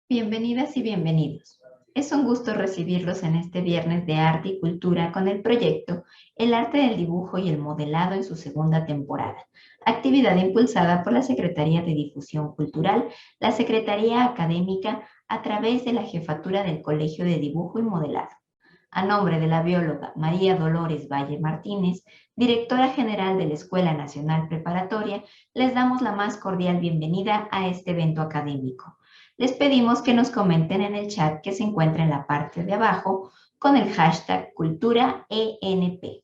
Bienvenidas y bienvenidos. Es un gusto recibirlos en este viernes de arte y cultura con el proyecto El arte del dibujo y el modelado en su segunda temporada, actividad impulsada por la Secretaría de Difusión Cultural, la Secretaría Académica a través de la Jefatura del Colegio de Dibujo y Modelado. A nombre de la bióloga María Dolores Valle Martínez, directora general de la Escuela Nacional Preparatoria, les damos la más cordial bienvenida a este evento académico. Les pedimos que nos comenten en el chat que se encuentra en la parte de abajo con el hashtag CulturaENP.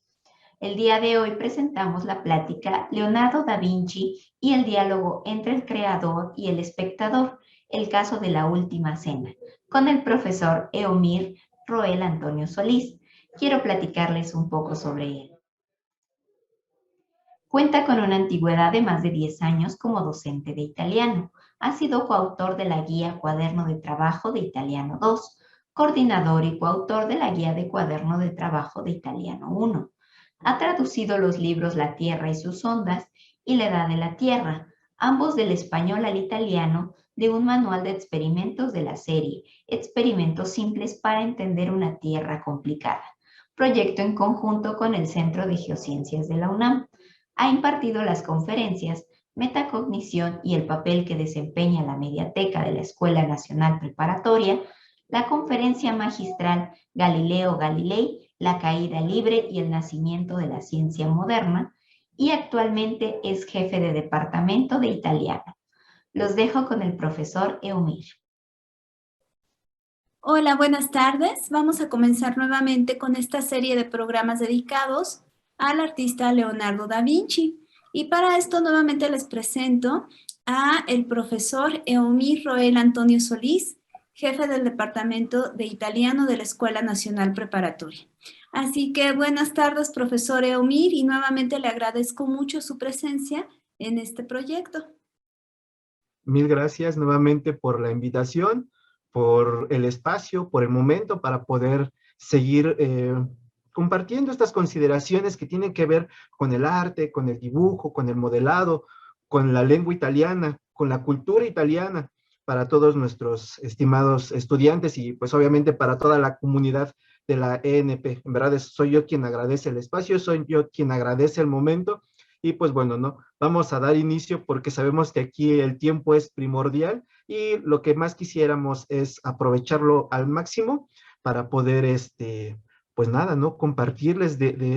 El día de hoy presentamos la plática Leonardo da Vinci y el diálogo entre el creador y el espectador, el caso de la última cena, con el profesor Eomir Roel Antonio Solís. Quiero platicarles un poco sobre él. Cuenta con una antigüedad de más de 10 años como docente de italiano. Ha sido coautor de la guía Cuaderno de Trabajo de Italiano 2, coordinador y coautor de la guía de Cuaderno de Trabajo de Italiano 1. Ha traducido los libros La Tierra y sus ondas y La Edad de la Tierra, ambos del español al italiano, de un manual de experimentos de la serie Experimentos simples para entender una Tierra complicada, proyecto en conjunto con el Centro de Geociencias de la UNAM. Ha impartido las conferencias Metacognición y el papel que desempeña la mediateca de la Escuela Nacional Preparatoria, la conferencia magistral Galileo Galilei, la caída libre y el nacimiento de la ciencia moderna, y actualmente es jefe de departamento de italiano. Los dejo con el profesor Eumir. Hola, buenas tardes. Vamos a comenzar nuevamente con esta serie de programas dedicados al artista Leonardo da Vinci. Y para esto nuevamente les presento a el profesor Eomir Roel Antonio Solís, jefe del Departamento de Italiano de la Escuela Nacional Preparatoria. Así que buenas tardes, profesor Eomir, y nuevamente le agradezco mucho su presencia en este proyecto. Mil gracias nuevamente por la invitación, por el espacio, por el momento para poder seguir compartiendo estas consideraciones que tienen que ver con el arte, con el dibujo, con el modelado, con la lengua italiana, con la cultura italiana, para todos nuestros estimados estudiantes y pues obviamente para toda la comunidad de la ENP. En verdad soy yo quien agradece el espacio, soy yo quien agradece el momento. Y pues bueno, ¿no? Vamos a dar inicio porque sabemos que aquí el tiempo es primordial y lo que más quisiéramos es aprovecharlo al máximo para poder, pues nada, ¿no? Compartirles de de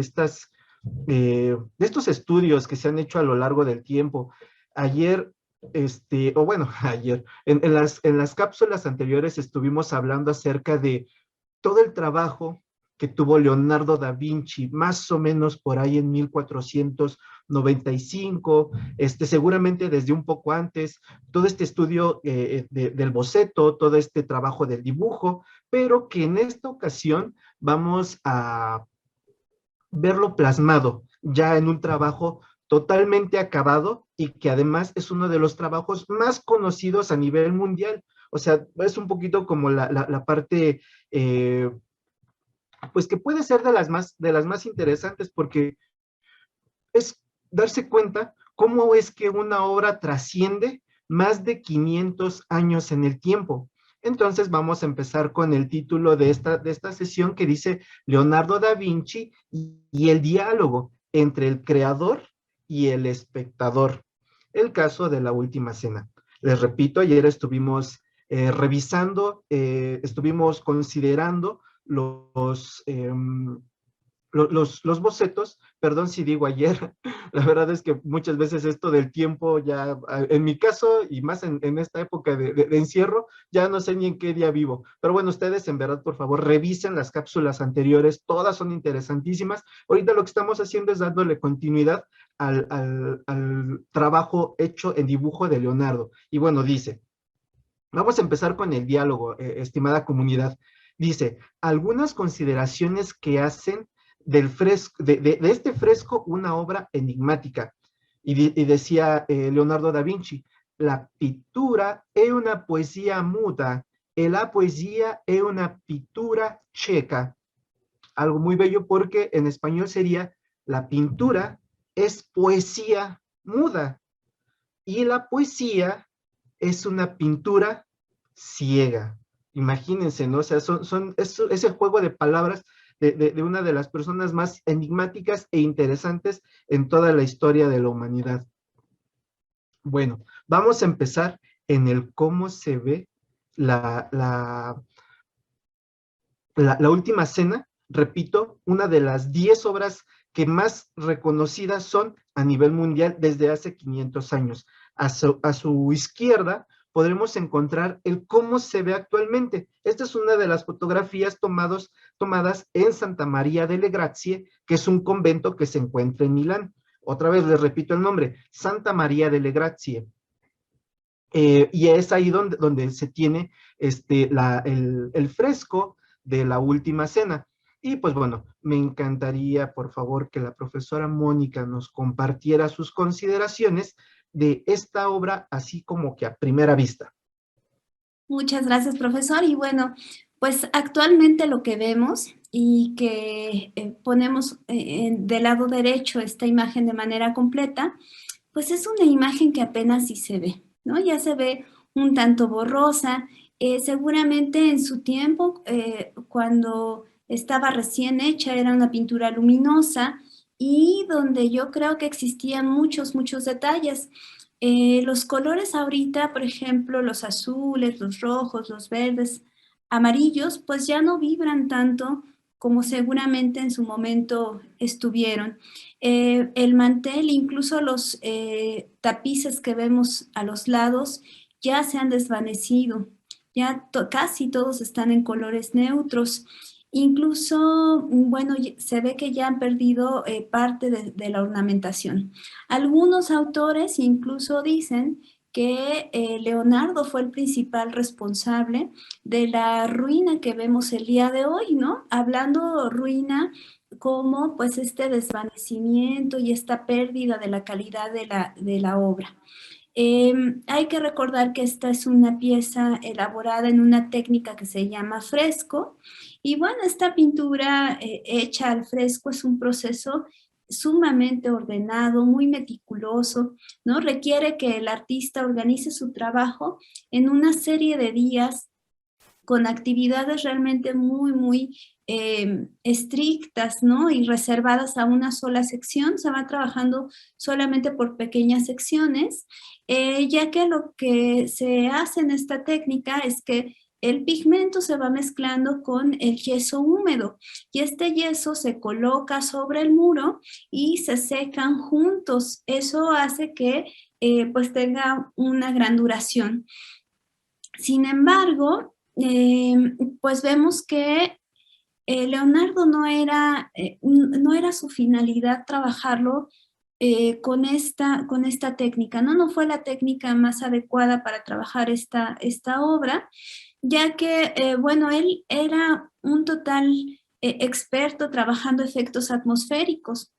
estos estudios que se han hecho a lo largo del tiempo. Ayer, o bueno, ayer, en las cápsulas anteriores estuvimos hablando acerca de todo el trabajo que tuvo Leonardo da Vinci, más o menos por ahí en 1495, seguramente desde un poco antes, todo este estudio del boceto, todo este trabajo del dibujo, pero que en esta ocasión vamos a verlo plasmado ya en un trabajo totalmente acabado y que además es uno de los trabajos más conocidos a nivel mundial. O sea, es un poquito como la parte pues que puede ser de las más interesantes porque es darse cuenta cómo es que una obra trasciende más de 500 años en el tiempo. Entonces vamos a empezar con el título de esta sesión que dice Leonardo da Vinci y el diálogo entre el creador y el espectador. El caso de la última cena. Les repito, ayer estuvimos revisando, estuvimos considerando los bocetos, perdón si digo ayer, la verdad es que muchas veces esto del tiempo ya, en mi caso y más en esta época de encierro, ya no sé ni en qué día vivo, pero bueno, ustedes en verdad por favor revisen las cápsulas anteriores, todas son interesantísimas. Ahorita lo que estamos haciendo es dándole continuidad al trabajo hecho en dibujo de Leonardo, y bueno, dice, vamos a empezar con el diálogo, estimada comunidad. Dice, algunas consideraciones que hacen de este fresco una obra enigmática. Y decía Leonardo da Vinci, la pittura è una poesia muta e la poesia è una pittura cieca. Algo muy bello porque en español sería, la pintura es poesía muda y la poesía es una pintura ciega. Imagínense, ¿no? O sea, es ese juego de palabras de una de las personas más enigmáticas e interesantes en toda la historia de la humanidad. Bueno, vamos a empezar en el cómo se ve la última cena. Repito, una de las 10 obras que más reconocidas son a nivel mundial desde hace 500 años. A su izquierda podremos encontrar el cómo se ve actualmente. Esta es una de las fotografías tomadas en Santa María delle Grazie, que es un convento que se encuentra en Milán. Otra vez les repito el nombre, Santa María delle Grazie. Y es ahí donde se tiene el fresco de la última cena. Y pues bueno, me encantaría, por favor, que la profesora Mónica nos compartiera sus consideraciones de esta obra, así como que a primera vista. Muchas gracias, profesor. Y bueno, pues actualmente lo que vemos y que ponemos del lado derecho esta imagen de manera completa, pues es una imagen que apenas sí se ve, ¿no? Ya se ve un tanto borrosa. Seguramente en su tiempo, cuando estaba recién hecha, era una pintura luminosa y donde yo creo que existían muchos detalles. Los colores ahorita, por ejemplo, los azules, los rojos, los verdes, amarillos, pues ya no vibran tanto como seguramente en su momento estuvieron. El mantel, incluso los tapices que vemos a los lados, ya se han desvanecido, ya casi todos están en colores neutros. Incluso, bueno, se ve que ya han perdido parte de la ornamentación. Algunos autores incluso dicen que Leonardo fue el principal responsable de la ruina que vemos el día de hoy, ¿no? Hablando ruina como pues este desvanecimiento y esta pérdida de la calidad de la obra. Hay que recordar que esta es una pieza elaborada en una técnica que se llama fresco y bueno, esta pintura hecha al fresco es un proceso sumamente ordenado, muy meticuloso, ¿no? Requiere que el artista organice su trabajo en una serie de días con actividades realmente muy estrictas, ¿no? Y reservadas a una sola sección, se va trabajando solamente por pequeñas secciones, ya que lo que se hace en esta técnica es que el pigmento se va mezclando con el yeso húmedo y este yeso se coloca sobre el muro y se secan juntos. Eso hace que pues tenga una gran duración. Sin embargo, pues vemos que Leonardo no era su finalidad trabajarlo con esta técnica, ¿no? No fue la técnica más adecuada para trabajar esta obra, ya que, bueno, él era un total experto trabajando efectos atmosféricos.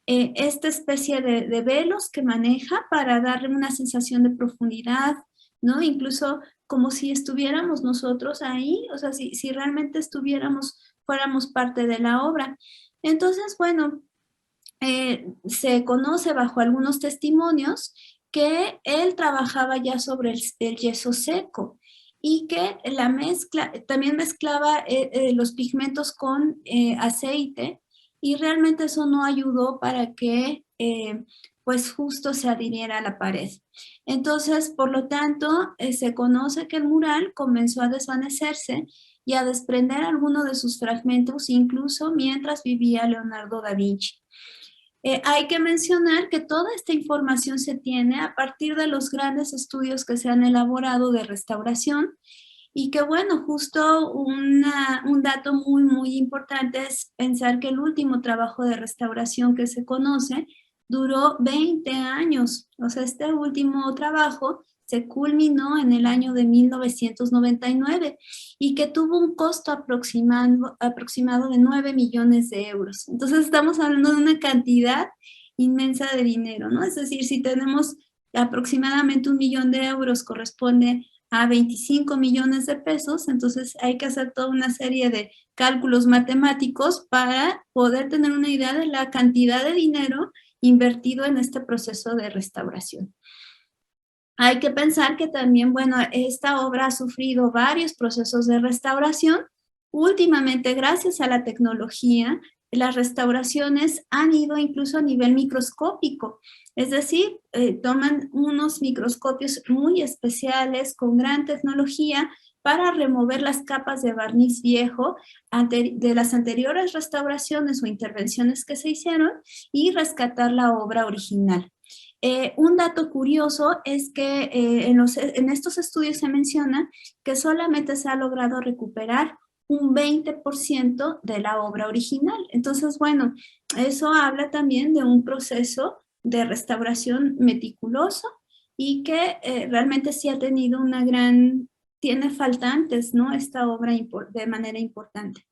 Esta especie de velos que maneja para darle una sensación de profundidad, ¿no? Incluso como si estuviéramos nosotros ahí, o sea, si realmente fuéramos parte de la obra. Entonces, bueno, se conoce bajo algunos testimonios que él trabajaba ya sobre el yeso seco y que también mezclaba los pigmentos con aceite y realmente eso no ayudó para que pues justo se adhiriera a la pared. Entonces, por lo tanto, se conoce que el mural comenzó a desvanecerse y a desprender algunos de sus fragmentos incluso mientras vivía Leonardo da Vinci. Hay que mencionar que toda esta información se tiene a partir de los grandes estudios que se han elaborado de restauración y que bueno, justo un dato muy importante es pensar que el último trabajo de restauración que se conoce duró 20 años. O sea, este último trabajo se culminó en el año de 1999 y que tuvo un costo aproximado de 9 millones de euros. Entonces estamos hablando de una cantidad inmensa de dinero, ¿no? Es decir, si tenemos aproximadamente 1 millón de euros corresponde a 25 millones de pesos, entonces hay que hacer toda una serie de cálculos matemáticos para poder tener una idea de la cantidad de dinero invertido en este proceso de restauración. Hay que pensar que también, bueno, esta obra ha sufrido varios procesos de restauración. Últimamente, gracias a la tecnología, las restauraciones han ido incluso a nivel microscópico, es decir, toman unos microscopios muy especiales con gran tecnología para remover las capas de barniz viejo de las anteriores restauraciones o intervenciones que se hicieron y rescatar la obra original. Un dato curioso es que en estos estudios se menciona que solamente se ha logrado recuperar un 20% de la obra original. Entonces, bueno, eso habla también de un proceso de restauración meticuloso y que realmente sí ha tenido tiene faltantes, ¿no? Esta obra de manera importante.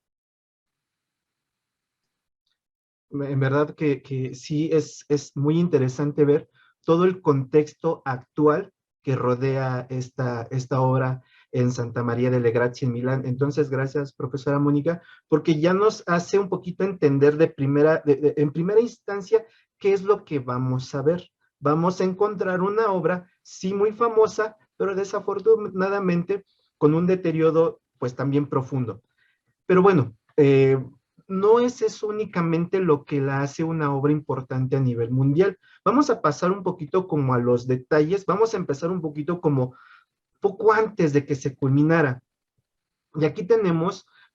En verdad que sí es muy interesante ver todo el contexto actual que rodea esta obra en Santa María delle Grazie en Milán. Entonces, gracias, profesora Mónica, porque ya nos hace un poquito entender en primera instancia qué es lo que vamos a ver. Vamos a encontrar una obra, sí, muy famosa, pero desafortunadamente con un deterioro, pues también profundo. Pero bueno, no es eso únicamente lo que la hace una obra importante a nivel mundial. Vamos a pasar un poquito como a los detalles, vamos a empezar un poquito como poco antes de que se culminara. Y aquí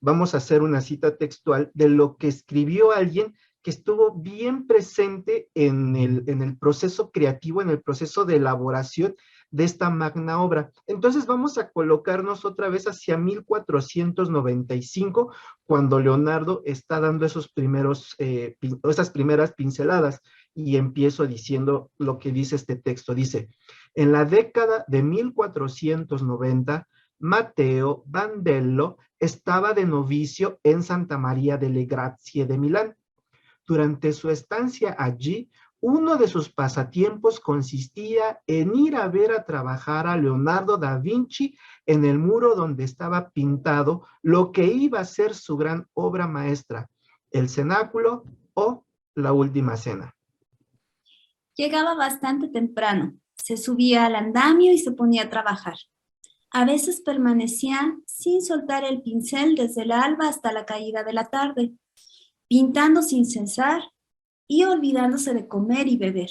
vamos a hacer una cita textual de lo que escribió alguien que estuvo bien presente en el proceso creativo, en el proceso de elaboración de esta magna obra. Entonces vamos a colocarnos otra vez hacia 1495, cuando Leonardo está dando esas primeras pinceladas, y empiezo diciendo lo que dice este texto. Dice: en la década de 1490, Matteo Bandello estaba de novicio en Santa María delle Grazie de Milán. Durante su estancia allí, uno de sus pasatiempos consistía en ir a ver a trabajar a Leonardo da Vinci en el muro donde estaba pintado lo que iba a ser su gran obra maestra, el Cenáculo o la Última Cena. Llegaba bastante temprano, se subía al andamio y se ponía a trabajar. A veces permanecía sin soltar el pincel desde el alba hasta la caída de la tarde, pintando sin cesar y olvidándose de comer y beber.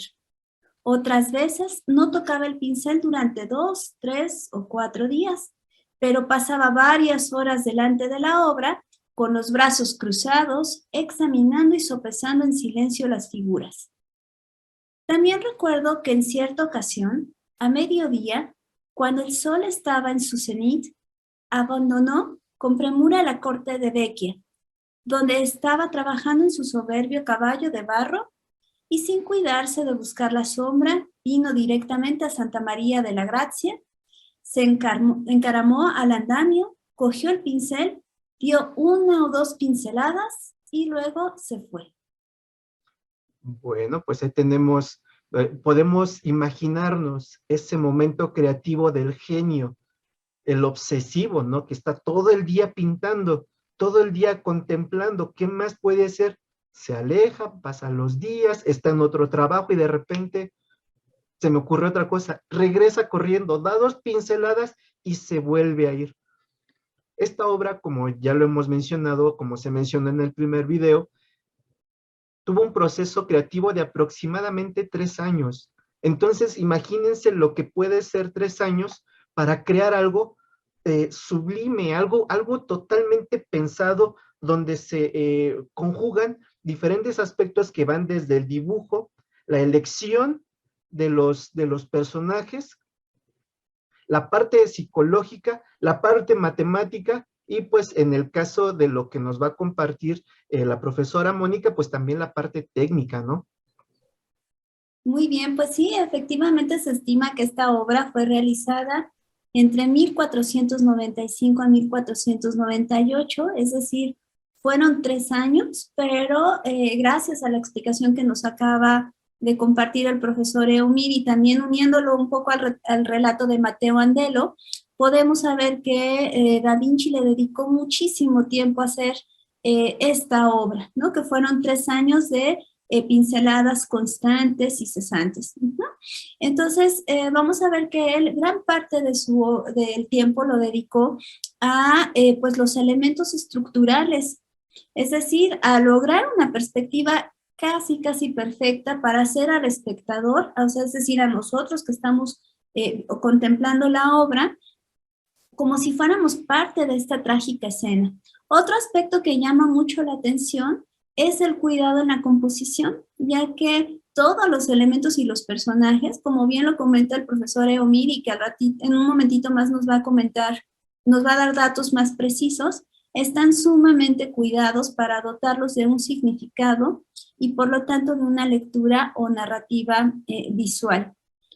Otras veces no tocaba el pincel durante 2, 3 o 4 días, pero pasaba varias horas delante de la obra con los brazos cruzados, examinando y sopesando en silencio las figuras. También recuerdo que en cierta ocasión, a mediodía, cuando el sol estaba en su cenit, abandonó con premura la corte de Vecchia, donde estaba trabajando en su soberbio caballo de barro, y sin cuidarse de buscar la sombra, vino directamente a Santa María delle Grazie, se encaramó al andamio, cogió el pincel, dio 1 o 2 pinceladas y luego se fue. Bueno, pues ahí podemos imaginarnos ese momento creativo del genio, el obsesivo, ¿no? Que está todo el día pintando, todo el día contemplando. ¿Qué más puede hacer? Se aleja, pasan los días, está en otro trabajo y de repente se me ocurre otra cosa. Regresa corriendo, da 2 pinceladas y se vuelve a ir. Esta obra, como ya lo hemos mencionado, como se mencionó en el primer video, tuvo un proceso creativo de aproximadamente 3 años. Entonces, imagínense lo que puede ser 3 años para crear algo sublime, algo totalmente pensado, donde se conjugan diferentes aspectos que van desde el dibujo, la elección de los personajes, la parte psicológica, la parte matemática, y pues en el caso de lo que nos va a compartir la profesora Mónica, pues también la parte técnica, ¿no? Muy bien, pues sí, efectivamente se estima que esta obra fue realizada entre 1495 a 1498, es decir, fueron 3 años, pero gracias a la explicación que nos acaba de compartir el profesor Eumir y también uniéndolo un poco al relato de Matteo Bandello, podemos saber que Da Vinci le dedicó muchísimo tiempo a hacer esta obra, ¿no? Que fueron 3 años de pinceladas constantes y cesantes. Entonces, vamos a ver que él gran parte del tiempo lo dedicó a pues los elementos estructurales, es decir, a lograr una perspectiva casi perfecta para hacer al espectador, o sea, es decir, a nosotros que estamos contemplando la obra, como si fuéramos parte de esta trágica escena. Otro aspecto que llama mucho la atención es el cuidado en la composición, ya que todos los elementos y los personajes, como bien lo comenta el profesor Eomir y que al ratito, en un momentito más nos va a comentar, nos va a dar datos más precisos, están sumamente cuidados para dotarlos de un significado y por lo tanto de una lectura o narrativa visual.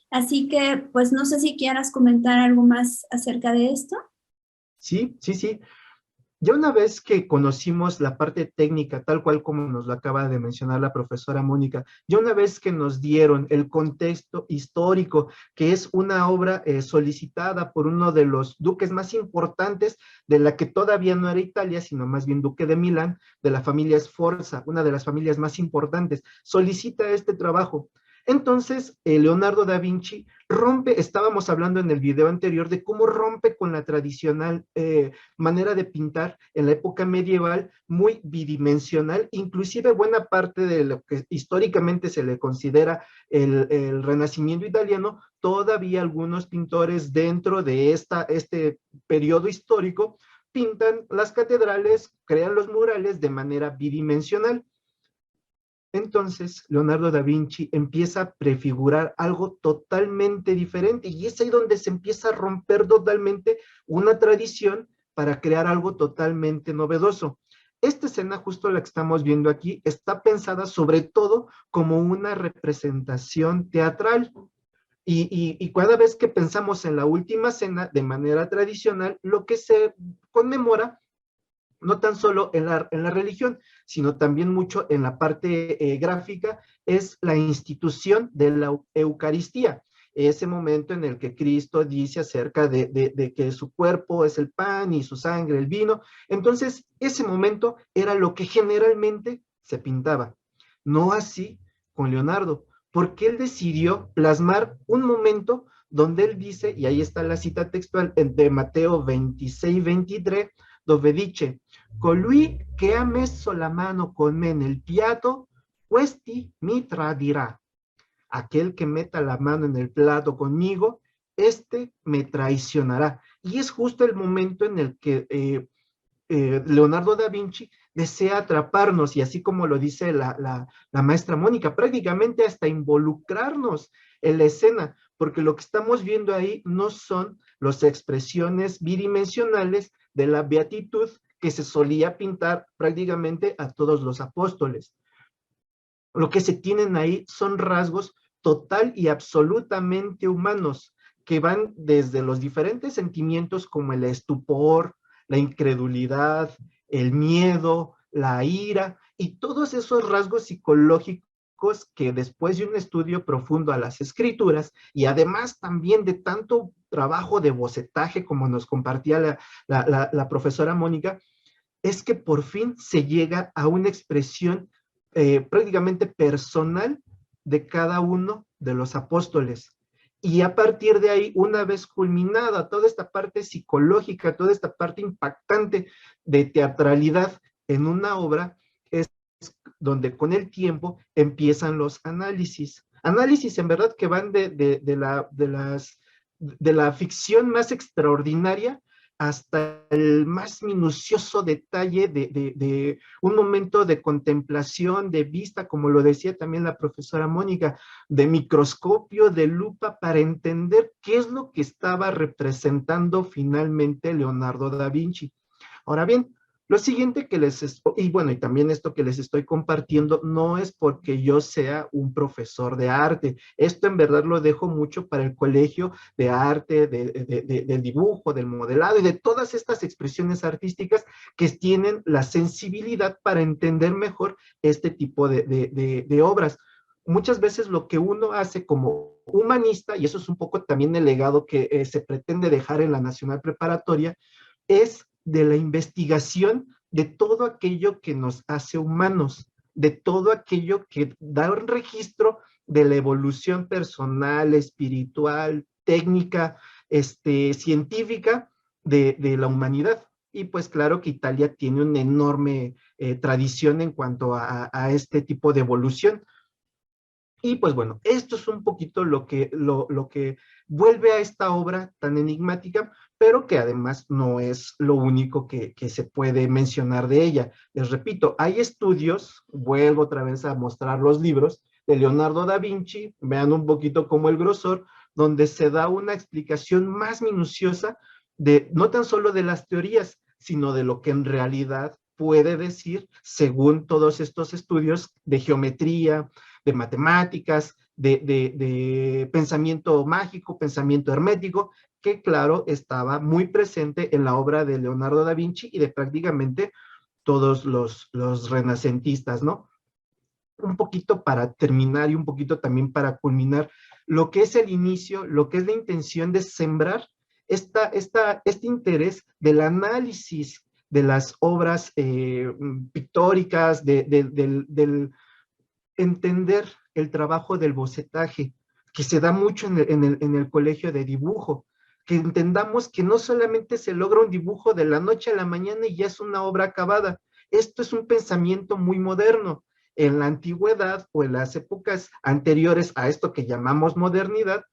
Así que, pues no sé si quieras comentar algo más acerca de esto. Sí. Ya una vez que conocimos la parte técnica, tal cual como nos lo acaba de mencionar la profesora Mónica, ya una vez que nos dieron el contexto histórico, que es una obra solicitada por uno de los duques más importantes de la que todavía no era Italia, sino más bien duque de Milán, de la familia Sforza, una de las familias más importantes, solicita este trabajo. Entonces, Leonardo da Vinci rompe, estábamos hablando en el video anterior de cómo rompe con la tradicional manera de pintar en la época medieval, muy bidimensional, inclusive buena parte de lo que históricamente se le considera el Renacimiento italiano, todavía algunos pintores dentro de este periodo histórico pintan las catedrales, crean los murales de manera bidimensional. Entonces, Leonardo da Vinci empieza a prefigurar algo totalmente diferente y es ahí donde se empieza a romper totalmente una tradición para crear algo totalmente novedoso. Esta escena, justo la que estamos viendo aquí, está pensada sobre todo como una representación teatral. Y cada vez que pensamos en la última cena, de manera tradicional, lo que se conmemora no tan solo en la religión, sino también mucho en la parte gráfica, es la institución de la Eucaristía. Ese momento en el que Cristo dice acerca de que su cuerpo es el pan y su sangre el vino. Entonces, ese momento era lo que generalmente se pintaba. No así con Leonardo, porque él decidió plasmar un momento donde él dice, y ahí está la cita textual de Mateo 26-23, dove dice: colui che ha messo la mano con me nel piatto, questi mi tradirà. Aquel que meta la mano en el plato conmigo, este me traicionará. Y es justo el momento en el que Leonardo da Vinci desea atraparnos, y así como lo dice la maestra Mónica, prácticamente hasta involucrarnos en la escena, porque lo que estamos viendo ahí no son las expresiones bidimensionales de la beatitud que se solía pintar prácticamente a todos los apóstoles. Lo que se tienen ahí son rasgos total y absolutamente humanos, que van desde los diferentes sentimientos como el estupor, la incredulidad, el miedo, la ira, y todos esos rasgos psicológicos que después de un estudio profundo a las escrituras, y además también de tanto trabajo de bocetaje como nos compartía la profesora Mónica, es que por fin se llega a una expresión prácticamente personal de cada uno de los apóstoles. Y a partir de ahí, una vez culminada toda esta parte psicológica, toda esta parte impactante de teatralidad en una obra, es donde con el tiempo empiezan los análisis. Análisis en verdad que van de la ficción más extraordinaria hasta el más minucioso detalle de un momento de contemplación, de vista, como lo decía también la profesora Mónica, de microscopio, de lupa, para entender qué es lo que estaba representando finalmente Leonardo da Vinci. Ahora bien, lo siguiente que y también esto que les estoy compartiendo no es porque yo sea un profesor de arte. Esto en verdad lo dejo mucho para el colegio de arte, del dibujo, del modelado y de todas estas expresiones artísticas que tienen la sensibilidad para entender mejor este tipo de obras. Muchas veces lo que uno hace como humanista, y eso es un poco también el legado que se pretende dejar en la Nacional Preparatoria, es de la investigación de todo aquello que nos hace humanos, de todo aquello que da un registro de la evolución personal, espiritual, técnica, científica de la humanidad. Y pues claro que Italia tiene una enorme tradición en cuanto a este tipo de evolución. Y pues bueno, esto es un poquito lo que vuelve a esta obra tan enigmática, pero que además no es lo único que se puede mencionar de ella. Les repito, hay estudios, vuelvo otra vez a mostrar los libros de Leonardo da Vinci, vean un poquito como el grosor, donde se da una explicación más minuciosa de no tan solo de las teorías, sino de lo que en realidad puede decir según todos estos estudios de geometría, de matemáticas, de pensamiento mágico, pensamiento hermético, que claro, estaba muy presente en la obra de Leonardo da Vinci y de prácticamente todos los renacentistas, ¿no? Un poquito para terminar y un poquito también para culminar lo que es el inicio, lo que es la intención de sembrar este interés del análisis de las obras pictóricas, del entender el trabajo del bocetaje, que se da mucho en el colegio de dibujo, que entendamos que no solamente se logra un dibujo de la noche a la mañana y ya es una obra acabada. Esto es un pensamiento muy moderno. En la antigüedad o en las épocas anteriores a esto que llamamos modernidad,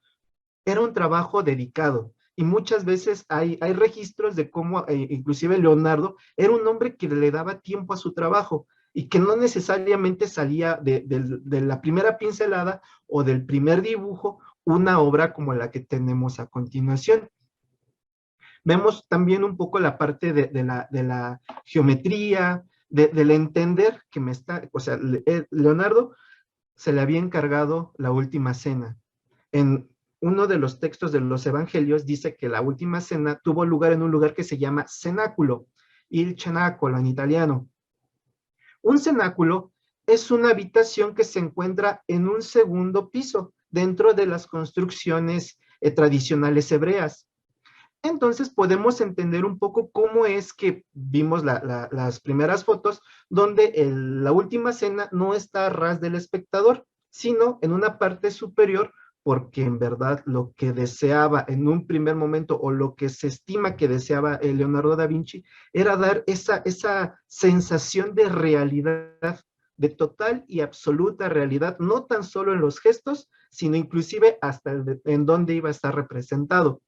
era un trabajo dedicado. Y muchas veces hay registros de cómo inclusive Leonardo era un hombre que le daba tiempo a su trabajo y que no necesariamente salía de la primera pincelada o del primer dibujo una obra como la que tenemos a continuación. Vemos también un poco la parte de la geometría, del entender que o sea, Leonardo se le había encargado la última cena. En uno de los textos de los evangelios dice que la última cena tuvo lugar en un lugar que se llama cenáculo, il cenacolo en italiano. Un cenáculo es una habitación que se encuentra en un segundo piso dentro de las construcciones tradicionales hebreas. Entonces podemos entender un poco cómo es que vimos las primeras fotos donde la última cena no está a ras del espectador, sino en una parte superior, porque en verdad lo que deseaba en un primer momento o lo que se estima que deseaba Leonardo da Vinci era dar esa sensación de realidad, de total y absoluta realidad, no tan solo en los gestos, sino inclusive hasta en dónde iba a estar representado.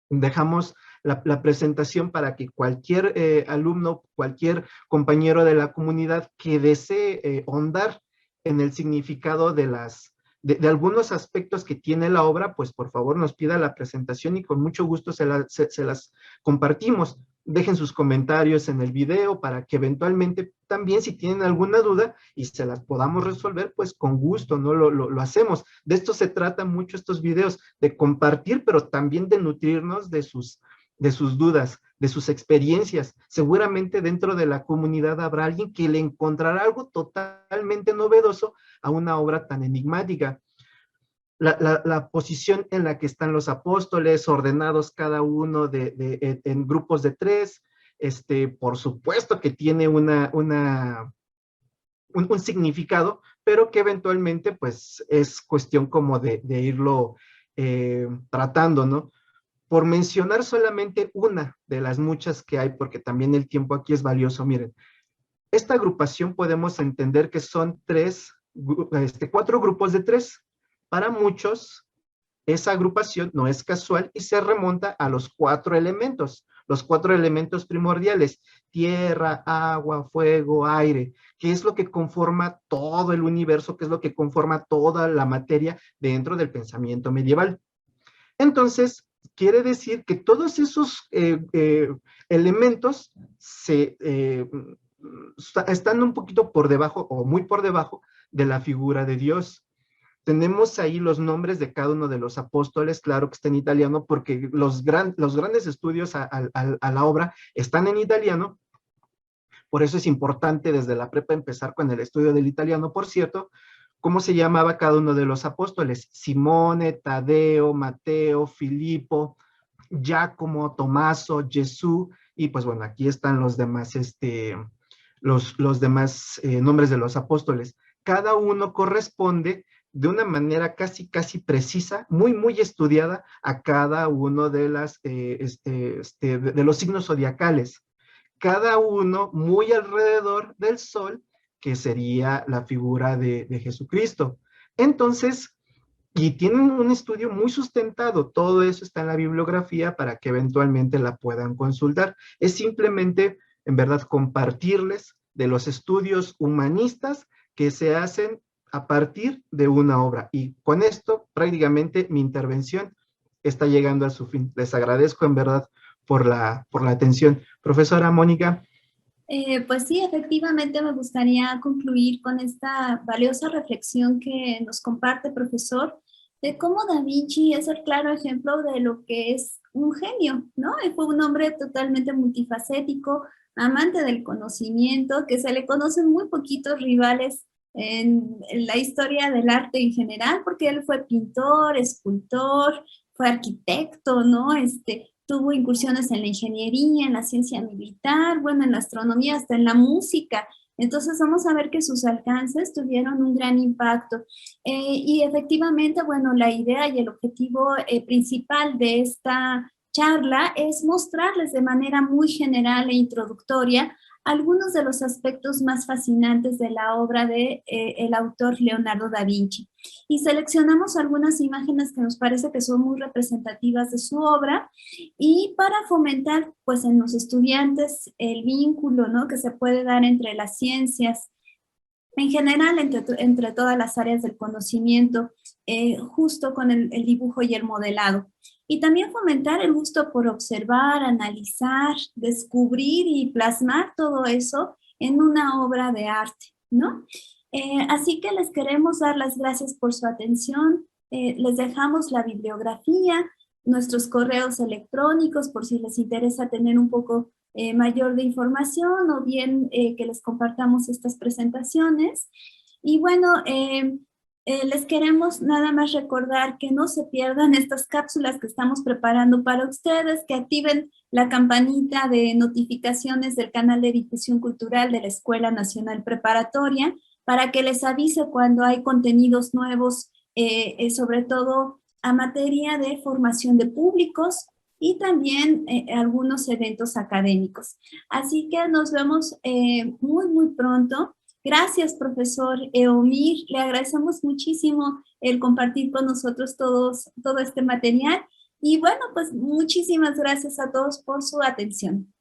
Dejamos la presentación para que cualquier alumno, cualquier compañero de la comunidad que desee ahondar en el significado de algunos aspectos que tiene la obra, pues por favor nos pida la presentación y con mucho gusto se las compartimos. Dejen sus comentarios en el video para que eventualmente también si tienen alguna duda y se las podamos resolver, pues con gusto, ¿no? Lo hacemos. De esto se trata mucho estos videos, de compartir, pero también de nutrirnos de sus dudas, de sus experiencias. Seguramente dentro de la comunidad habrá alguien que le encontrará algo totalmente novedoso a una obra tan enigmática. La posición en la que están los apóstoles, ordenados cada uno en grupos de 3, por supuesto que tiene un significado, pero que eventualmente pues es cuestión como de irlo tratando, ¿no? Por mencionar solamente una de las muchas que hay, porque también el tiempo aquí es valioso, miren, esta agrupación podemos entender que son 4 grupos de 3. Para muchos, esa agrupación no es casual y se remonta a los 4 elementos, los 4 elementos primordiales, tierra, agua, fuego, aire, que es lo que conforma todo el universo, que es lo que conforma toda la materia dentro del pensamiento medieval. Entonces, quiere decir que todos esos elementos están un poquito por debajo o muy por debajo de la figura de Dios. Tenemos ahí los nombres de cada uno de los apóstoles, claro que está en italiano, porque los grandes estudios a la obra están en italiano. Por eso es importante desde la prepa empezar con el estudio del italiano. Por cierto, ¿cómo se llamaba cada uno de los apóstoles? Simone, Tadeo, Mateo, Filipo, Giacomo, Tomaso, Jesús, y pues bueno, aquí están los demás los demás nombres de los apóstoles. Cada uno corresponde de una manera casi precisa, muy estudiada a cada uno de de los signos zodiacales. Cada uno muy alrededor del sol, que sería la figura de Jesucristo. Entonces, y tienen un estudio muy sustentado, todo eso está en la bibliografía para que eventualmente la puedan consultar. Es simplemente, en verdad, compartirles de los estudios humanistas que se hacen a partir de una obra. Y con esto, prácticamente, mi intervención está llegando a su fin. Les agradezco, en verdad, por la atención. Profesora Mónica. Pues sí, efectivamente me gustaría concluir con esta valiosa reflexión que nos comparte, profesor, de cómo Da Vinci es el claro ejemplo de lo que es un genio, ¿no? Fue un hombre totalmente multifacético, amante del conocimiento, que se le conocen muy poquitos rivales en la historia del arte en general, porque él fue pintor, escultor, fue arquitecto, ¿no? Tuvo incursiones en la ingeniería, en la ciencia militar, bueno, en la astronomía, hasta en la música. Entonces vamos a ver que sus alcances tuvieron un gran impacto. Y efectivamente, bueno, la idea y el objetivo principal de esta charla es mostrarles de manera muy general e introductoria algunos de los aspectos más fascinantes de la obra de el autor Leonardo da Vinci. Y seleccionamos algunas imágenes que nos parece que son muy representativas de su obra y para fomentar pues en los estudiantes el vínculo, ¿no?, que se puede dar entre las ciencias en general, entre todas las áreas del conocimiento, justo con el dibujo y el modelado. Y también fomentar el gusto por observar, analizar, descubrir y plasmar todo eso en una obra de arte, ¿no? Así que les queremos dar las gracias por su atención. Les dejamos la bibliografía, nuestros correos electrónicos por si les interesa tener un poco mayor de información o bien que les compartamos estas presentaciones. Y bueno, les queremos nada más recordar que no se pierdan estas cápsulas que estamos preparando para ustedes, que activen la campanita de notificaciones del canal de difusión cultural de la Escuela Nacional Preparatoria para que les avise cuando hay contenidos nuevos, sobre todo a materia de formación de públicos y también algunos eventos académicos. Así que nos vemos muy pronto. Gracias, profesor Eomir. Le agradecemos muchísimo el compartir con nosotros todo este material. Y bueno, pues muchísimas gracias a todos por su atención.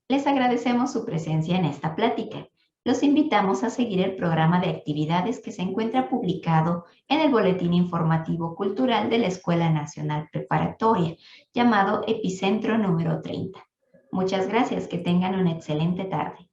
Les agradecemos su presencia en esta plática. Los invitamos a seguir el programa de actividades que se encuentra publicado en el Boletín Informativo Cultural de la Escuela Nacional Preparatoria, llamado Epicentro número 30. Muchas gracias, que tengan una excelente tarde.